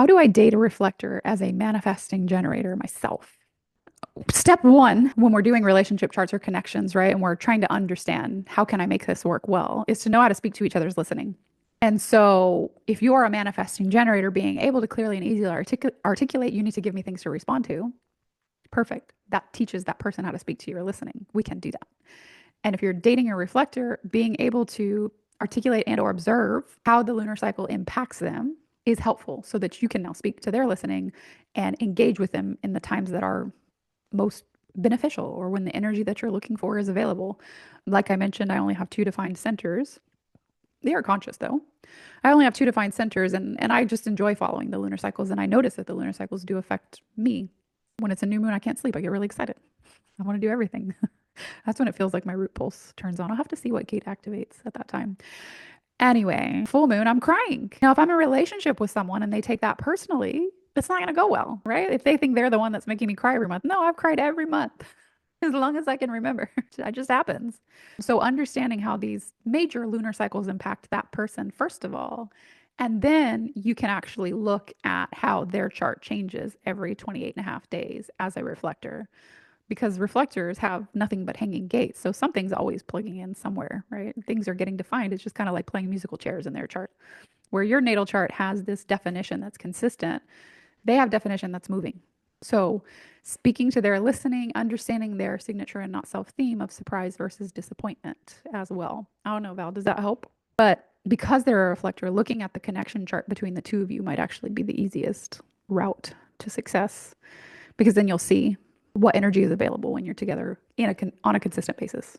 How do I date a reflector as a manifesting generator myself? Step one, when we're doing relationship charts or connections, right, and we're trying to understand how can I make this work well, is to know how to speak to each other's listening. And so, if you are a manifesting generator, being able to clearly and easily articulate, you need to give me things to respond to. Perfect. That teaches that person how to speak to your listening. We can do that. And if you're dating a reflector, being able to articulate and or observe how the lunar cycle impacts them is helpful so that you can now speak to their listening and engage with them in the times that are most beneficial or when the energy that you're looking for is available. Like I mentioned, I only have two defined centers. They are conscious though. I only have two defined centers and I just enjoy following the lunar cycles. And I notice that the lunar cycles do affect me. When it's a new moon, I can't sleep. I get really excited. I want to do everything. That's when it feels like my root pulse turns on. I'll have to see what gate activates at that time. Anyway, full moon, I'm crying. Now, if I'm in a relationship with someone and they take that personally, it's not going to go well, right? If they think they're the one that's making me cry every month. No, I've cried every month as long as I can remember. It just happens. So, understanding how these major lunar cycles impact that person, first of all, and then you can actually look at how their chart changes every 28 and a half days as a reflector because reflectors have nothing but hanging gates. So something's always plugging in somewhere, right? Things are getting defined. It's just kind of like playing musical chairs in their chart. Where your natal chart has this definition that's consistent, they have definition that's moving. So speaking to their listening, understanding their signature and not self theme of surprise versus disappointment as well. I don't know, Val, does that help? But because they're a reflector, looking at the connection chart between the two of you might actually be the easiest route to success because then you'll see what energy is available when you're together on a consistent basis.